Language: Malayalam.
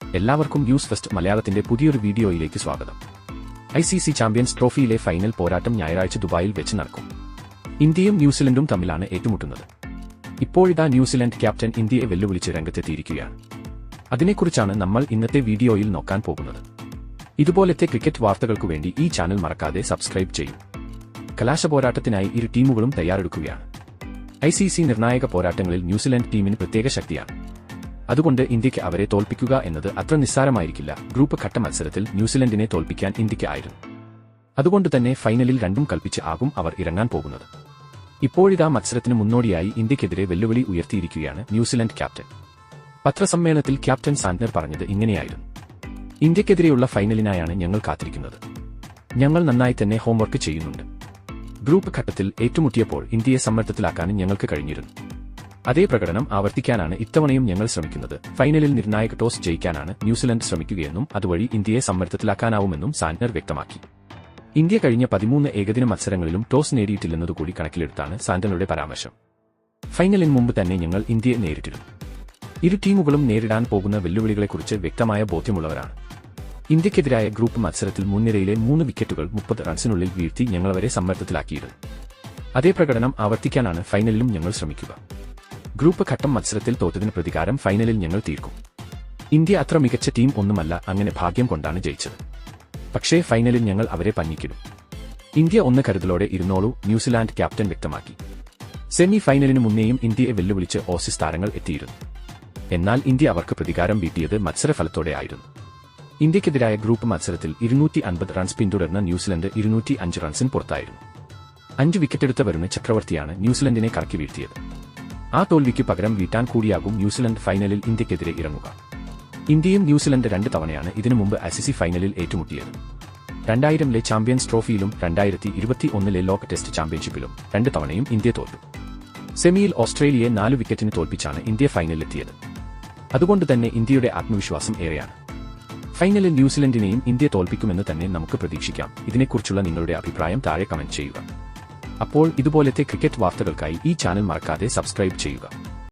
എല്ലാവർക്കും ന്യൂസ് ഫസ്റ്റ് മലയാളത്തിന്റെ പുതിയൊരു വീഡിയോയിലേക്ക് സ്വാഗതം. ICC ചാമ്പ്യൻസ് ട്രോഫിയിലെ ഫൈനൽ പോരാട്ടം ഞായറാഴ്ച ദുബായിൽ വെച്ച് നടക്കും. ഇന്ത്യയും ന്യൂസിലൻഡും തമ്മിലാണ് ഏറ്റുമുട്ടുന്നത്. ഇപ്പോഴിതാ ന്യൂസിലൻഡ് ക്യാപ്റ്റൻ ഇന്ത്യയെ വെല്ലുവിളിച്ച് രംഗത്തെത്തിയിരിക്കുകയാണ്. അതിനെക്കുറിച്ചാണ് നമ്മൾ ഇന്നത്തെ വീഡിയോയിൽ നോക്കാൻ പോകുന്നത്. ഇതുപോലത്തെ ക്രിക്കറ്റ് വാർത്തകൾക്കു വേണ്ടി ഈ ചാനൽ മറക്കാതെ സബ്സ്ക്രൈബ് ചെയ്യൂ. കലാശപോരാട്ടത്തിനായി ഇരു ടീമുകളും തയ്യാറെടുക്കുകയാണ്. ICC നിർണായക പോരാട്ടങ്ങളിൽ ന്യൂസിലൻഡ് ടീമിന് പ്രത്യേക ശക്തിയാണ്. അതുകൊണ്ട് ഇന്ത്യയ്ക്ക് അവരെ തോൽപ്പിക്കുക എന്നത് അത്ര നിസ്സാരമായിരിക്കില്ല. ഗ്രൂപ്പ് ഘട്ട മത്സരത്തിൽ ന്യൂസിലൻഡിനെ തോൽപ്പിക്കാൻ ഇന്ത്യയ്ക്ക് ആയിരുന്നു. അതുകൊണ്ട് തന്നെ ഫൈനലിൽ രണ്ടും കൽപ്പിച്ച് ആകും അവർ ഇറങ്ങാൻ പോകുന്നത്. ഇപ്പോഴിതാ മത്സരത്തിന് മുന്നോടിയായി ഇന്ത്യയ്ക്കെതിരെ വെല്ലുവിളി ഉയർത്തിയിരിക്കുകയാണ് ന്യൂസിലൻഡ് ക്യാപ്റ്റൻ. പത്രസമ്മേളനത്തിൽ ക്യാപ്റ്റൻ സാന്റ്നർ പറഞ്ഞത് ഇങ്ങനെയായിരുന്നു: ഇന്ത്യയ്ക്കെതിരെയുള്ള ഫൈനലിനായാണ് ഞങ്ങൾ കാത്തിരിക്കുന്നത്. ഞങ്ങൾ നന്നായി തന്നെ ഹോംവർക്ക് ചെയ്യുന്നുണ്ട്. ഗ്രൂപ്പ് ഘട്ടത്തിൽ ഏറ്റുമുട്ടിയപ്പോൾ ഇന്ത്യയെ സമ്മർദ്ദത്തിലാക്കാനും ഞങ്ങൾക്ക് കഴിഞ്ഞിരുന്നു. അതേ പ്രകടനം ആവർത്തിക്കാനാണ് ഇത്തവണയും ഞങ്ങൾ ശ്രമിക്കുന്നത്. ഫൈനലിൽ നിർണായക ടോസ് ജയിക്കാനാണ് ന്യൂസിലൻഡ് ശ്രമിക്കുകയെന്നും അതുവഴി ഇന്ത്യയെ സമ്മർദ്ദത്തിലാക്കാനാവുമെന്നും സാന്റ്നർ വ്യക്തമാക്കി. ഇന്ത്യ കഴിഞ്ഞ 13 ഏകദിന മത്സരങ്ങളിലും ടോസ് നേടിയിട്ടില്ലെന്നതുകൂടി കണക്കിലെടുത്താണ് സാന്റ്നറുടെ പരാമർശം. ഫൈനലിന് മുമ്പ് തന്നെ ഞങ്ങൾ ഇന്ത്യയെ നേരിട്ടിരുന്നു. ഇരു ടീമുകളും നേരിടാൻ പോകുന്ന വെല്ലുവിളികളെക്കുറിച്ച് വ്യക്തമായ ബോധ്യമുള്ളവരാണ്. ഇന്ത്യക്കെതിരായ ഗ്രൂപ്പ് മത്സരത്തിൽ മുൻനിരയിലെ 3 വിക്കറ്റുകൾ 30 റൺസിനുള്ളിൽ വീഴ്ത്തി ഞങ്ങളവരെ സമ്മർദ്ദത്തിലാക്കിയിരുന്നു. അതേ പ്രകടനം ആവർത്തിക്കാനാണ് ഫൈനലിലും ഞങ്ങൾ ശ്രമിക്കുക. ഗ്രൂപ്പ് ഘട്ടം മത്സരത്തിൽ തോറ്റതിന് പ്രതികാരം ഫൈനലിൽ ഞങ്ങൾ തീർക്കും. ഇന്ത്യ അത്ര മികച്ച ടീം ഒന്നുമല്ല, അങ്ങനെ ഭാഗ്യം കൊണ്ടാണ് ജയിച്ചത്. പക്ഷേ ഫൈനലിൽ ഞങ്ങൾ അവരെ പഞ്ഞിക്കിടും. ഇന്ത്യ ഒന്ന് കരുതലോടെ ഇരുന്നോളൂ, ന്യൂസിലാൻഡ് ക്യാപ്റ്റൻ വ്യക്തമാക്കി. സെമി ഫൈനലിന് മുന്നേയും ഇന്ത്യയെ വെല്ലുവിളിച്ച് ഓസീസ് താരങ്ങൾ എത്തിയിരുന്നു. എന്നാൽ ഇന്ത്യ അവർക്ക് പ്രതികാരം വീട്ടിയത് മത്സരഫലത്തോടെ ആയിരുന്നു. ഇന്ത്യക്കെതിരായ ഗ്രൂപ്പ് മത്സരത്തിൽ 250 റൺസ് പിന്തുടർന്ന ന്യൂസിലൻഡ് 205 റൺസിന് പുറത്തായിരുന്നു. 5 വിക്കറ്റെടുത്ത വരുൺ ചക്രവർത്തിയാണ് ന്യൂസിലൻഡിനെ കറക്കി വീഴ്ത്തിയത്. ആ തോൽവിക്ക് പകരം വീട്ടാൻ കൂടിയാകും ന്യൂസിലൻഡ് ഫൈനലിൽ ഇന്ത്യക്കെതിരെ ഇറങ്ങുക. ഇന്ത്യയും ന്യൂസിലൻഡ് 2 തവണയാണ് ഇതിനു മുമ്പ് ICC ഫൈനലിൽ ഏറ്റുമുട്ടിയത്. 2000-ലെ ചാമ്പ്യൻസ് ട്രോഫിയിലും 2021-ലെ ലോക ടെസ്റ്റ് ചാമ്പ്യൻഷിപ്പിലും 2 തവണയും ഇന്ത്യ തോറ്റു. സെമിയിൽ ഓസ്ട്രേലിയയെ 4 വിക്കറ്റിന് തോൽപ്പിച്ചാണ് ഇന്ത്യ ഫൈനലിലെത്തിയത്. അതുകൊണ്ട് തന്നെ ഇന്ത്യയുടെ ആത്മവിശ്വാസം ഏറെയാണ്. ഫൈനലിൽ ന്യൂസിലൻഡിനെയും ഇന്ത്യ തോൽപ്പിക്കുമെന്ന് തന്നെ നമുക്ക് പ്രതീക്ഷിക്കാം. ഇതിനെക്കുറിച്ചുള്ള നിങ്ങളുടെ അഭിപ്രായം താഴെ കമന്റ് ചെയ്യുക. അപ്പോൾ ഇതുപോലത്തെ ക്രിക്കറ്റ് വാർത്തകൾക്കായി ഈ ചാനൽ മറക്കാതെ സബ്സ്ക്രൈബ് ചെയ്യുക.